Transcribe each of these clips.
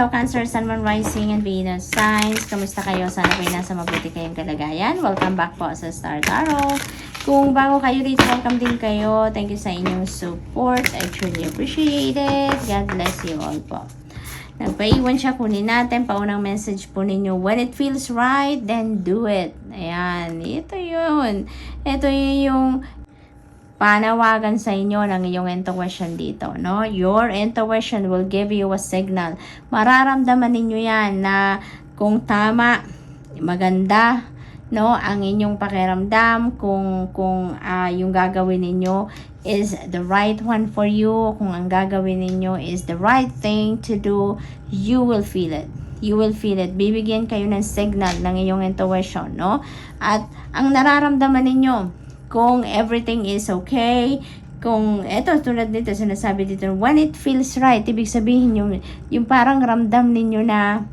So, Cancer, Sun, Moon, Rising, and Venus signs. Kamusta kayo? Sana kayo nasa mabuti kayong kalagayan. Welcome back po sa Star Tarot. Kung bago kayo dito, welcome din kayo. Thank you sa inyong support. I truly appreciate it. God bless you all po. Nagpaiwan siya, kunin natin. Paunang message po ninyo. When it feels right, then do it. Ayan. Ito yun. Ito yung panawagan sa inyo ng iyong intuition dito, no? Your intuition will give you a signal. Mararamdaman ninyo yan na kung tama, maganda, no? Ang inyong pakiramdam, kung yung gagawin ninyo is the right one for you, kung ang gagawin ninyo is the right thing to do, you will feel it. You will feel it. Bibigyan kayo ng signal ng iyong intuition, no? At ang nararamdaman ninyo, kung everything is okay, kung eto tulad nito sinasabi dito, when it feels right, ibig sabihin yung parang ramdam ninyo na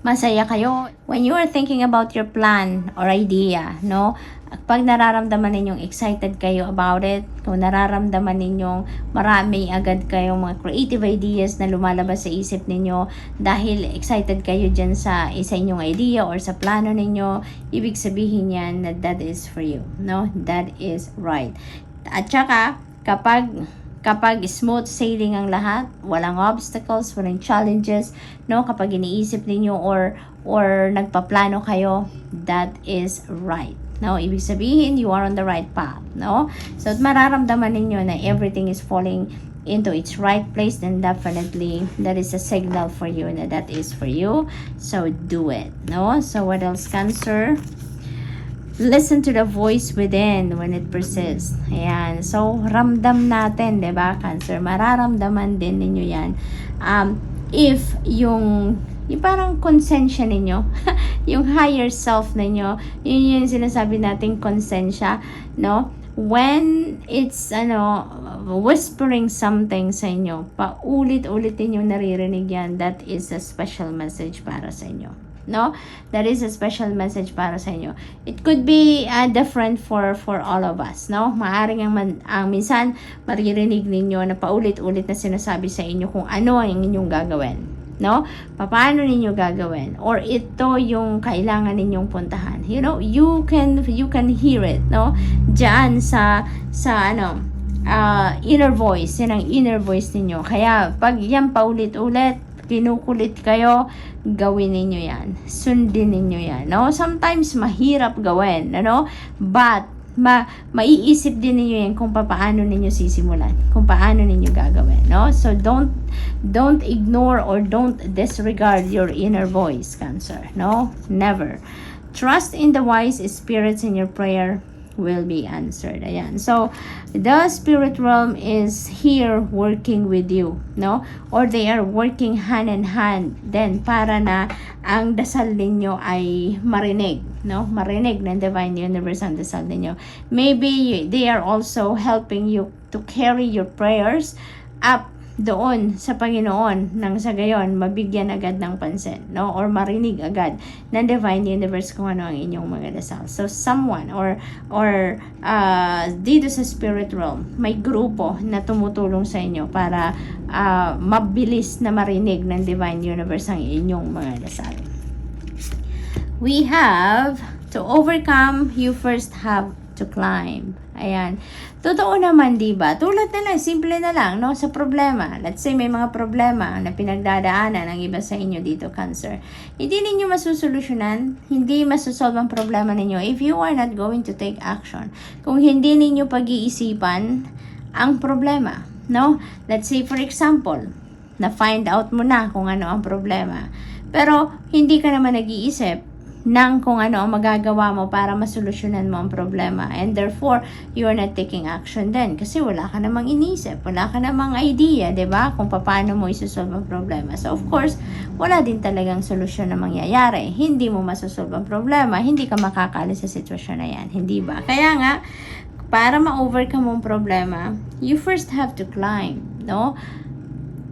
masaya kayo when you are thinking about your plan or idea, no? Pag nararamdaman ninyong excited kayo about it, kung nararamdaman ninyong marami agad kayong mga creative ideas na lumalabas sa isip ninyo dahil excited kayo dyan sa inyong idea or sa plano ninyo, ibig sabihin yan na that is for you, no? That is right. At saka, kapag smooth sailing ang lahat, walang obstacles, walang challenges, no? Kapag iniisip ninyo or nagpaplano kayo, that is right. No, ibig sabihin, you are on the right path, no? So, mararamdaman ninyo na everything is falling into its right place, then definitely, that is a signal for you na that is for you. So, do it, no? So, what else, Cancer? Listen to the voice within when it persists. Ayan. So, ramdam natin, diba, Cancer? Mararamdaman din ninyo yan. If yung parang konsensya ninyo, yung higher self ninyo, yun yung sinasabi nating konsensya, no? When it's, whispering something sa inyo, paulit-ulit yung naririnig yan, that is a special message para sa inyo, no? That is a special message para sa inyo. It could be different for all of us, no? Maaring ang minsan maririnig ninyo na paulit-ulit na sinasabi sa inyo kung ano ang inyong gagawin, no? Paano ninyo gagawin? Or ito yung kailangan ninyong puntahan. You know, you can hear it, no? Diyan sa inner voice, yan ang inner voice ninyo. Kaya pag yan paulit-ulit, kinukulit kayo, gawin ninyo yan. Sundin ninyo yan, no? Sometimes mahirap gawin, no? But maiisip din ninyo yan kung paano ninyo sisimulan, kung paano ninyo gagawin, no? So don't ignore or don't disregard your inner voice, Cancer, no? Never. Trust in the wise spirits in your prayer will be answered. Ayan. So, the spirit realm is here working with you, no? Or they are working hand in hand then para na ang dasal ninyo ay marinig, no? Marinig ng Divine Universe ang dasal ninyo. Maybe they are also helping you to carry your prayers up doon sa Panginoon nang sa gayon mabigyan agad ng pansin, no? Or marinig agad ng Divine Universe kung ano ang inyong mga dasal. So someone or dito sa spirit realm may grupo na tumutulong sa inyo para mabilis na marinig ng Divine Universe ang inyong mga dasal. We have to overcome, you first have to climb. Ayan. Totoo naman, diba? Tulad na lang, simple na lang, no? Sa problema. Let's say may mga problema na pinagdadaanan ng iba sa inyo dito, Cancer. Hindi ninyo masusolusyonan, hindi masusolve ang problema ninyo if you are not going to take action. Kung hindi ninyo pag-iisipan ang problema, no? Let's say, for example, na-find out mo na kung ano ang problema. Pero, hindi ka naman nag-iisip ng kung ano ang magagawa mo para masolusyonan mo ang problema. And therefore, you are not taking action then. Kasi wala ka namang inisip, wala ka namang idea, diba? Kung paano mo isusolve ang problema. So, of course, wala din talagang solusyon na mangyayari. Hindi mo masosolve ang problema, hindi ka makakalis sa sitwasyon na yan. Hindi ba? Kaya nga, para ma-overcome ang problema, you first have to climb, no?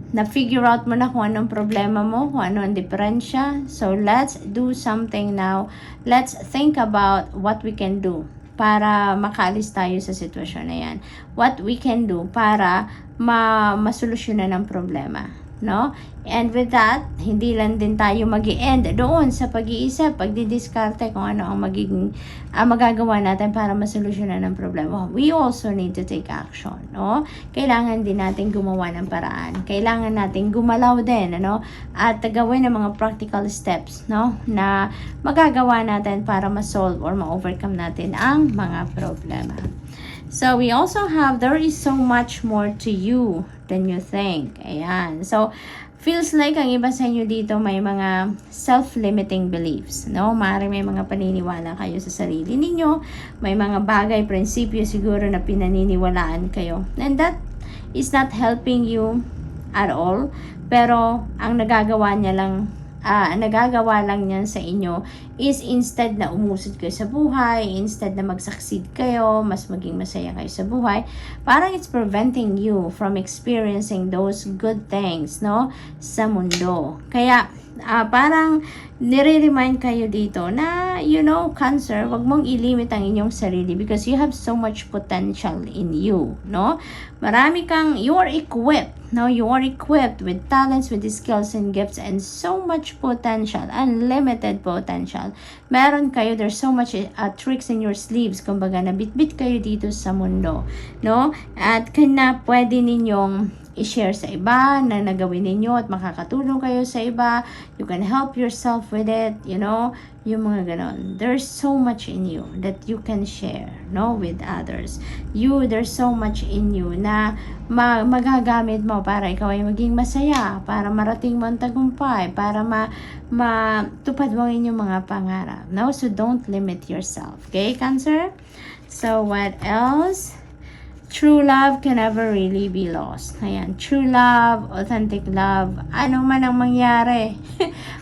Na-figure out mo na kung anong problema mo, kung ano ang diferensya. So, let's do something now. Let's think about what we can do para makaalis tayo sa sitwasyon na yan. What we can do para masolusyonan ang problema. no? And with that, hindi lang din tayo mag-i-end doon sa pag-iisip, pagdidiskarte kung ano ang magiging magagawa natin para masolusyonan ang problema. We also need to take action, no? Kailangan din natin gumawa ng paraan. Kailangan natin gumalaw din, ano? At gawin ng mga practical steps, no? Na magagawa natin para ma-solve or ma-overcome natin ang mga problema. So, we also have, there is so much more to you than you think. Ayan. So, feels like ang iba sa inyo dito may mga self-limiting beliefs, no? Maaaring may mga paniniwala kayo sa sarili ninyo, may mga bagay, prinsipyo siguro na pinaniniwalaan kayo. And that is not helping you at all. Pero, ang nagagawa lang niyan sa inyo is instead na umusad kayo sa buhay, instead na mag-succeed kayo, mas maging masaya kayo sa buhay, parang it's preventing you from experiencing those good things, no, sa mundo. Kaya, parang nire-remind kayo dito na, you know, Cancer, wag mong ilimit ang inyong sarili because you have so much potential in you, no? Marami kang, you are equipped, no? You are equipped with talents, with skills and gifts and so much potential, unlimited potential. Meron kayo, there's so much tricks in your sleeves, kumbaga nabitbit kayo dito sa mundo, no? At na pwede ninyong i-share sa iba na nagawin ninyo at makakatulong kayo sa iba. You can help yourself with it, you know, yung mga ganon. There's so much in you that you can share, no, with others. There's so much in you na magagamit mo para ikaw ay maging masaya, para marating mo ang tagumpay, para matupad mo ang inyong mga pangarap, no? So, don't limit yourself, okay, Cancer? So, what else? True love can never really be lost. Ayan, true love, authentic love, ano man ang mangyari,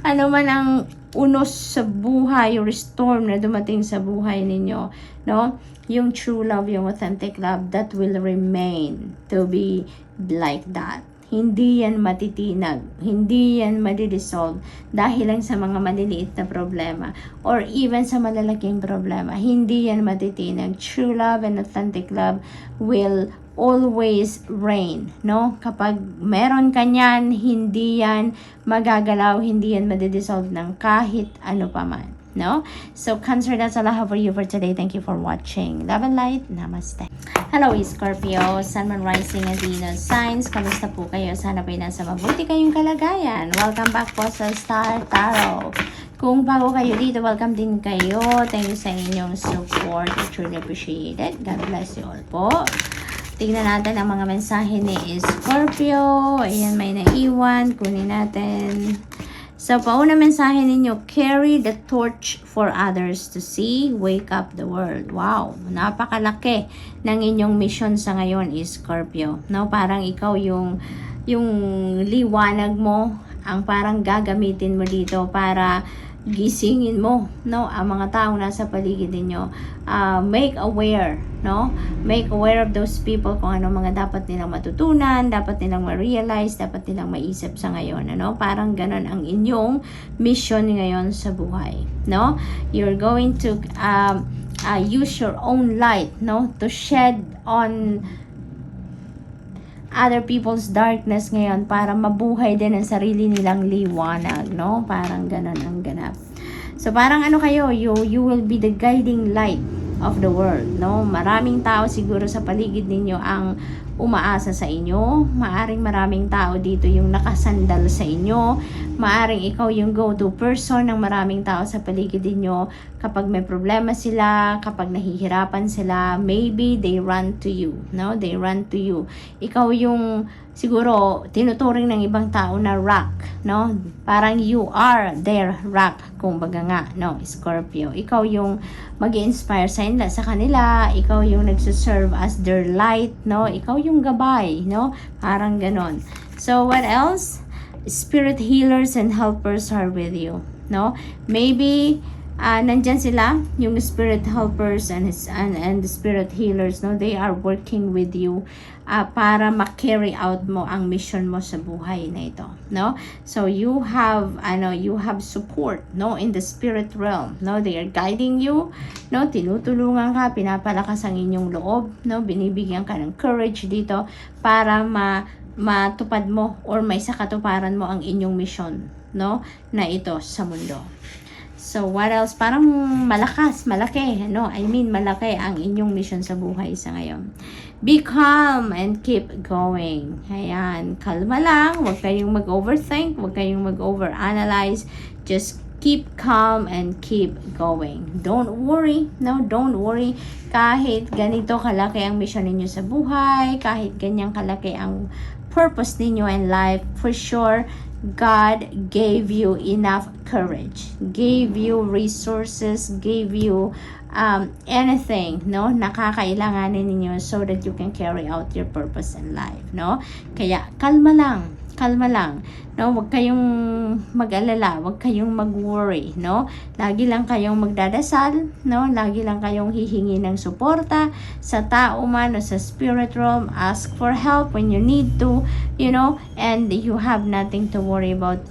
ano man ang unos sa buhay, or storm na dumating sa buhay ninyo, no? Yung true love, yung authentic love, that will remain to be like that. Hindi yan matitinag, hindi yan madidissolve dahil lang sa mga maliliit na problema or even sa malalaking problema. Hindi yan matitinag. True love and authentic love will always reign, no? Kapag meron ka niyan, hindi yan magagalaw, hindi yan madidissolve ng kahit ano pa man, no? So, Cancer, that's all I have for you for today. Thank you for watching. Love and light. Namaste. Hello, Scorpio, Sun, Moon, Rising, and Venus signs. Kamusta po kayo? Sana po nasa mabuti kayong kalagayan. Welcome back po sa Star Tarot. Kung bago kayo dito, welcome din kayo. Thank you sa inyong support. I truly appreciate it. God bless you all po. Tingnan natin ang mga mensahe ni Scorpio. Ayan, may naiwan. Kunin natin. So, pauna mensahe ninyo, carry the torch for others to see, wake up the world. Wow, napakalaki ng inyong mission sa ngayon is Scorpio. No, parang ikaw yung liwanag mo, ang parang gagamitin mo dito para gisingin mo, no, ang mga taong nasa paligid niyo. Make aware, no? Make aware of those people kung ano mga dapat nilang matutunan, dapat nilang ma-realize, dapat nilang maisip sa ngayon, ano? Parang ganon ang inyong mission ngayon sa buhay, no? You're going to use your own light, no, to shed on other people's darkness ngayon para mabuhay din ang sarili nilang liwanag, no? Parang ganon ang ganap. So, parang ano kayo, you will be the guiding light of the world, no? Maraming tao siguro sa paligid ninyo ang umaasa sa inyo. Maaring maraming tao dito yung nakasandal sa inyo. Maaring ikaw yung go-to person ng maraming tao sa paligid ninyo. Kapag may problema sila, kapag nahihirapan sila, maybe they run to you, no? They run to you. Ikaw yung siguro tinuturing ng ibang tao na rock, no? Parang you are their rock, kumbaga nga, no? Scorpio. Ikaw yung mag-inspire sa kanila, ikaw yung nagsiserve as their light, no? Ikaw yung gabay, no? Parang ganon. So, what else? Spirit healers and helpers are with you, no? Maybe nandyan sila, yung spirit helpers and the spirit healers, no? They are working with you para ma-carry out mo ang mission mo sa buhay na ito, no? So you have support, no, in the spirit realm, no? They are guiding you, no? Tinutulungan ka, pinapalakas ang inyong loob, no? Binibigyan ka ng courage dito para matupad mo or may sa katuparan mo ang inyong mission, no, na ito sa mundo. So, what else? Parang malaki, no? I mean, malaki ang inyong mission sa buhay sa ngayon. Be calm and keep going. Ayan, kalma lang. Huwag kayong mag-overthink. Huwag kayong mag-overanalyze. Just keep calm and keep going. Don't worry. No, don't worry. Kahit ganito kalaki ang mission ninyo sa buhay, kahit ganyang kalaki ang purpose ninyo in life, for sure, God gave you enough courage, gave you resources, gave you anything, no, nakakailanganin ninyo so that you can carry out your purpose in life, no? Kaya kalma lang, no? Huwag kayong mag-alala, huwag kayong mag-worry, no? Lagi lang kayong magdadasal, no? Lagi lang kayong hihingi ng suporta sa tao man o sa spirit realm. Ask for help when you need to, you know, and you have nothing to worry about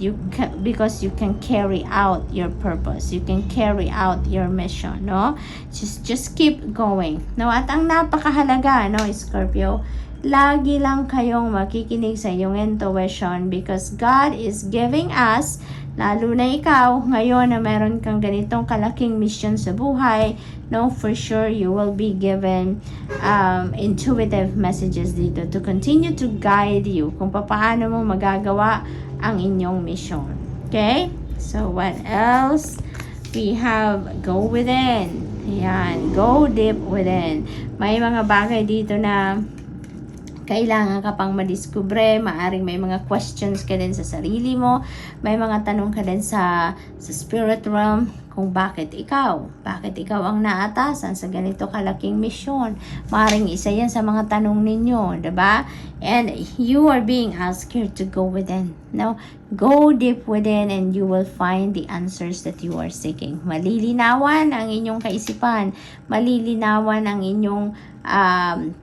because you can carry out your purpose. You can carry out your mission, no? Just keep going, no? At ang napakahalaga, no, Scorpio, lagi lang kayong makikinig sa iyong intuition because God is giving us, lalo na ikaw, ngayon na meron kang ganitong kalaking mission sa buhay, no, for sure you will be given intuitive messages dito to continue to guide you kung paano mo magagawa ang inyong mission. Okay? So, what else? We have go within. Ayan, go deep within. May mga bagay dito na kailangan ka pang madiskubre, maaring may mga questions ka din sa sarili mo, may mga tanong ka din sa spirit realm kung bakit ikaw ang naatasan sa ganito kalaking misyon. Maaring isa yan sa mga tanong ninyo, diba? And you are being asked here to go within. No? Go deep within and you will find the answers that you are seeking. Malilinawan ang inyong kaisipan, malilinawan ang inyong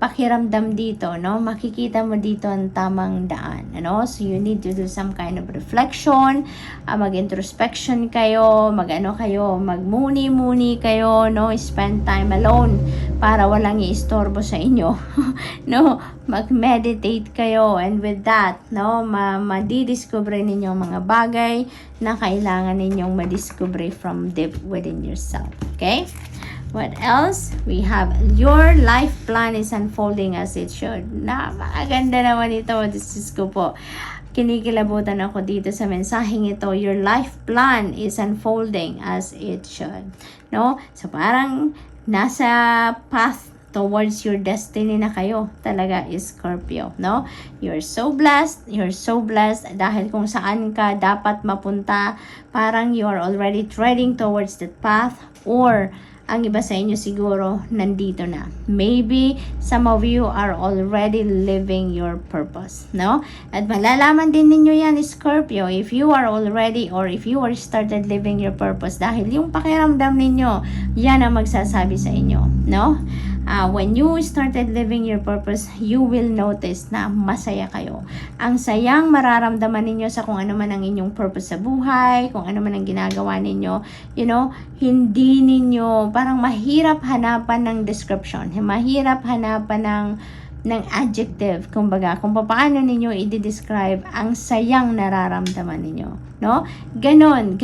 pakiramdam dito, no? Makikita mo dito ang tamang daan, ano? So you need to do some kind of reflection, mag-introspection kayo, magmuni-muni kayo, no? Spend time alone para walang iistorbo sa inyo. No? Mag-meditate kayo, and with that, no, madidiscover ninyo mga bagay na kailangan ninyong madiscover from deep within yourself. Okay? What else? We have your life plan is unfolding as it should. Napakaganda naman ito. Diyos ko po. Kinikilabutan ako dito sa mensaheng ito. Your life plan is unfolding as it should. No? So parang nasa path towards your destiny na kayo. Talaga is Scorpio. No? You're so blessed. You're so blessed. Dahil kung saan ka dapat mapunta, parang you are already treading towards that path, or ang iba sa inyo siguro nandito na. Maybe some of you are already living your purpose, no? At malalaman din ninyo yan, Scorpio, if you are already or if you are started living your purpose, dahil yung pakiramdam ninyo, yan ang magsasabi sa inyo, no? When you started living your purpose, you will notice na masaya kayo. Ang sayang mararamdaman ninyo sa kung ano man ang inyong purpose sa buhay, kung ano man ang ginagawa ninyo, you know, hindi ninyo, parang mahirap hanapan ng description, mahirap hanapan ng adjective, kumbaga, kung paano ninyo i-describe ang sayang nararamdaman ninyo, no? Ganon,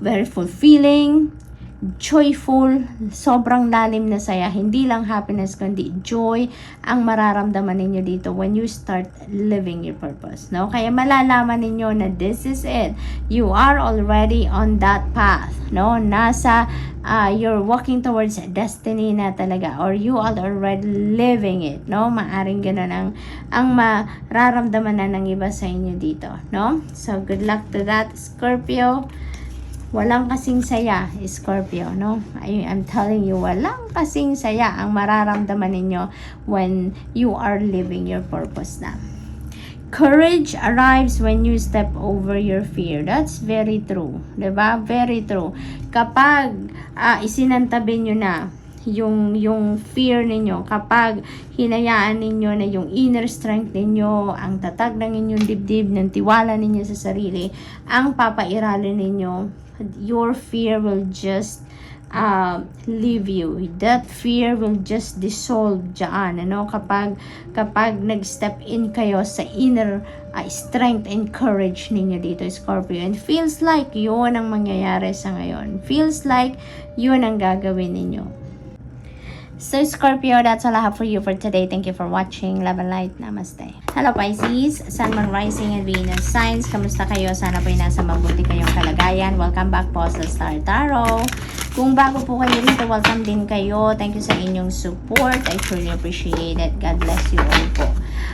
very fulfilling, joyful, sobrang lalim na saya, hindi lang happiness kundi joy ang mararamdaman ninyo dito when you start living your purpose, no? Kaya malalaman ninyo na this is it, you are already on that path, no? Nasa you're walking towards destiny na talaga, or you are already living it, no? Maaring ganun ang mararamdaman na ng iba sa inyo dito, no? So good luck to that, Scorpio. Walang kasing saya, Scorpio, no? I'm telling you, walang kasing saya ang mararamdaman ninyo when you are living your purpose na. Courage arrives when you step over your fear. That's very true. Diba? Very true. Kapag isinantabi nyo na yung fear ninyo, kapag hinayaan ninyo na yung inner strength ninyo, ang tatag ng inyong dibdib, ng tiwala ninyo sa sarili, ang papairalin ninyo, your fear will just leave you. That fear will just dissolve dyan, ano, kapag nag-step in kayo sa inner strength and courage ninyo dito, Scorpio. And feels like yun ang mangyayari sa ngayon. Feels like yun ang gagawin ninyo. So, Scorpio, that's all I have for you for today. Thank you for watching. Love and light. Namaste. Hello, Pisces. Sun, Moon, Rising, and Venus signs. Kamusta kayo? Sana po'y nasa mabuti kayong kalagayan. Welcome back po sa Star Tarot. Kung bago po kayo rito, welcome din kayo. Thank you sa inyong support. I truly appreciate it. God bless you all po.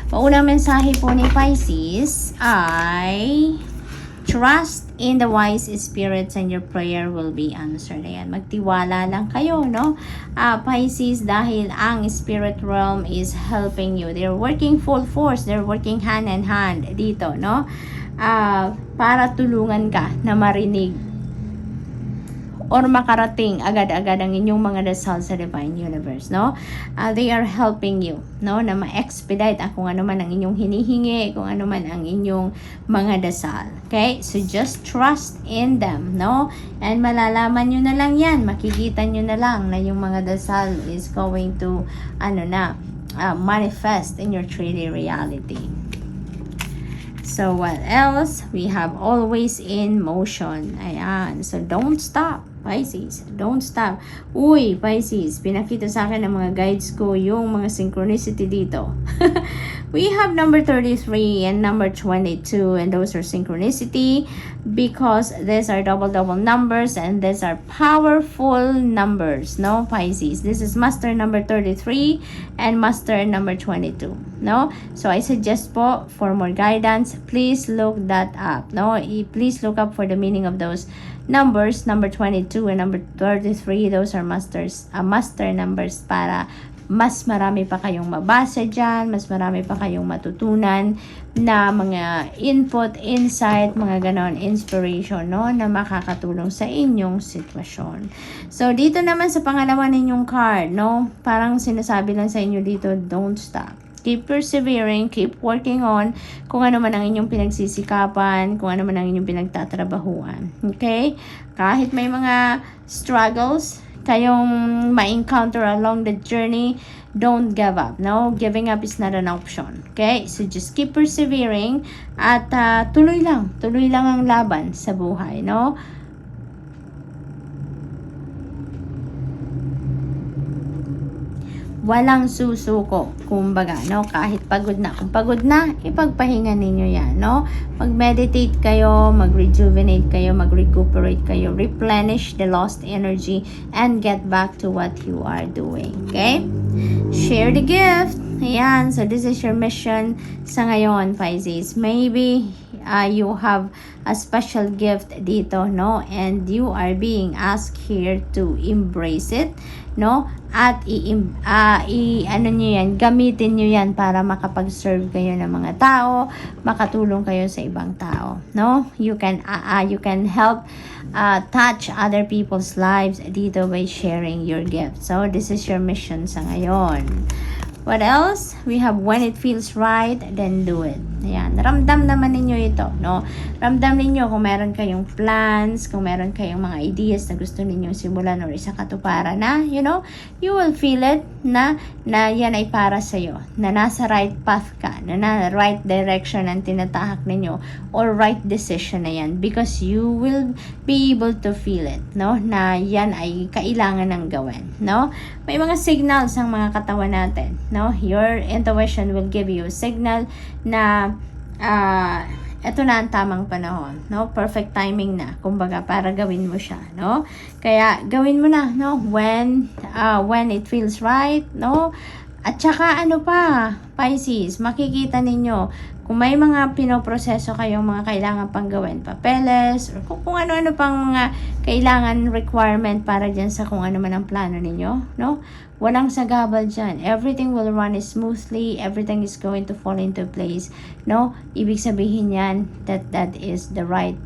Paunang mensahe po ni Pisces ay trust in the wise spirits and your prayer will be answered. Ayan, magtiwala lang kayo, no? Pisces, dahil ang spirit realm is helping you. They're working full force. They're working hand in hand dito, no? Para tulungan ka na marinig or makarating agad-agad ang inyong mga dasal sa Divine Universe, no? They are helping you, no? Na ma-expedite kung ano man ang inyong hinihingi, kung ano man ang inyong mga dasal. Okay? So, just trust in them, no? And malalaman nyo na lang yan, makikita nyo na lang na yung mga dasal is going to, manifest in your 3D reality. So, what else? We have always in motion. Ayan. So, don't stop, Pisces. Don't stop. Uy, Pisces, pinakita sa akin ng mga guides ko yung mga synchronicity dito. We have number 33 and number 22, and those are synchronicity because these are double numbers and these are powerful numbers, no, Pisces? This is master number 33 and master number 22, no? So I suggest po, for more guidance, please look that up, no? Please look up for the meaning of those numbers. Number 22 and number 33, those are master numbers, para mas marami pa kayong mabasa dyan, mas marami pa kayong matutunan na mga input, insight, mga ganon, inspiration, no, na makakatulong sa inyong sitwasyon. So, dito naman sa pangalawa ninyong card, no, parang sinasabi lang sa inyo dito, don't stop. Keep persevering, keep working on kung ano man ang inyong pinagsisikapan, kung ano man ang inyong pinagtatrabahuan. Okay? Kahit may mga struggles kayong ma-encounter along the journey, don't give up, no? Giving up is not an option. Okay? So, just keep persevering at tuloy lang ang laban sa buhay, no? Walang susuko, kumbaga, no? Kahit pagod na. Kung pagod na, ipagpahinga ninyo yan, no? Mag-meditate kayo, mag-rejuvenate kayo, mag-recuperate kayo, replenish the lost energy, and get back to what you are doing, okay? Share the gift. Ayan, so this is your mission sa ngayon, Pisces. Maybe you have a special gift dito, no? And you are being asked here to embrace it, no? At gamitin nyo yan para makapag-serve kayo ng mga tao, makatulong kayo sa ibang tao, no? You can help touch other people's lives dito by sharing your gift. So, this is your mission sa ngayon. What else? We have when it feels right, then do it. Ayan. Ramdam naman ninyo ito, no? Ramdam ninyo kung meron kayong plans, kung meron kayong mga ideas na gusto ninyong simulan or isa katuparan na, you know, you will feel it na yan ay para sa'yo. Na nasa right path ka, na right direction ang tinatahak ninyo or right decision na yan because you will be able to feel it, no? Na yan ay kailangan ng gawin, no? May mga signals ang mga katawan natin, no? Your intuition will give you a signal na eto na ang tamang panahon, no? Perfect timing na, kumbaga, para gawin mo siya, no? Kaya gawin mo na, no? When it feels right, no? At saka ano pa, Pisces, makikita ninyo kung may mga pinoproseso kayong mga kailangan pang gawin, papeles, or kung ano-ano pang mga kailangan requirement para dyan sa kung ano man ang plano ninyo, no? Walang sagabal dyan. Everything will run smoothly. Everything is going to fall into place, no? Ibig sabihin yan that is the right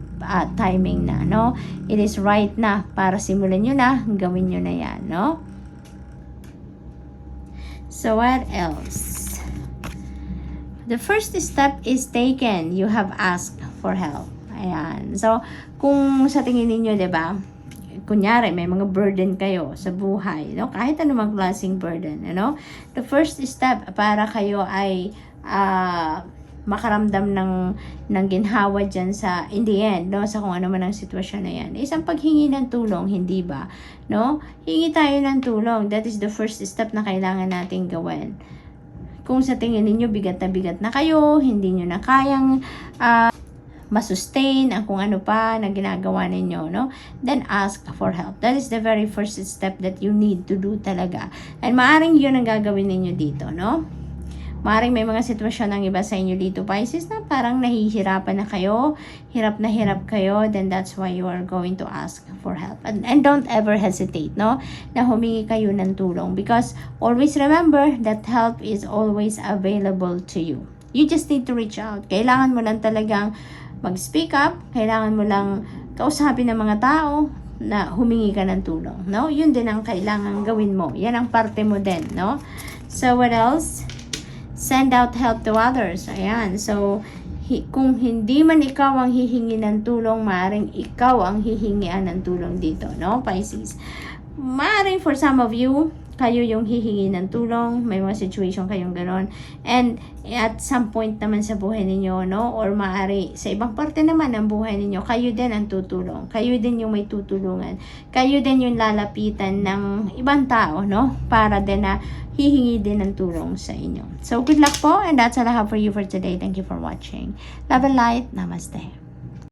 timing na, no? It is right na para simulan nyo na, gawin nyo na yan, no? So, what else? The first step is taken. You have asked for help. Ayan. So, kung sa tingin ninyo, diba, kunyari, may mga burden kayo sa buhay, no? Kahit anumang klaseng burden, ano? The first step para kayo ay makaramdam ng ginhawa dyan sa, in the end, no? Sa kung ano man ang sitwasyon na yan. Isang paghingi ng tulong, hindi ba? No? Hingi tayo ng tulong. That is the first step na kailangan natin gawin. Kung sa tingin ninyo, bigat na kayo, hindi nyo na kayang masustain ang kung ano pa na ginagawa ninyo, no? Then ask for help. That is the very first step that you need to do talaga. And maaring yun ang gagawin ninyo dito, no? Maaring may mga sitwasyon ng iba sa inyo dito, Pisces, na parang nahihirapan na kayo, hirap kayo, then that's why you are going to ask for help. And don't ever hesitate, no? Na humingi kayo ng tulong, because always remember that help is always available to you. You just need to reach out. Kailangan mo lang talagang mag-speak up, kailangan mo lang kausapin ng mga tao na humingi ka ng tulong, no? Yun din ang kailangan gawin mo. Yan ang parte mo din, no? So, what else? Send out help to others. Ayan. So, kung hindi man ikaw ang hihingi ng tulong, maaaring ikaw ang hihingian ng tulong dito, no, Pisces? Maaaring for some of you, kayo yung hihingi ng tulong, may mga situation kayong ganon, and at some point naman sa buhay ninyo, no, or maaari sa ibang parte naman ng buhay ninyo, kayo din ang tutulong, kayo din yung may tutulungan, kayo din yung lalapitan ng ibang tao, no, para din na hihingi din ng tulong sa inyo. So, good luck po, and that's all I have for you for today. Thank you for watching. Love and light. Namaste.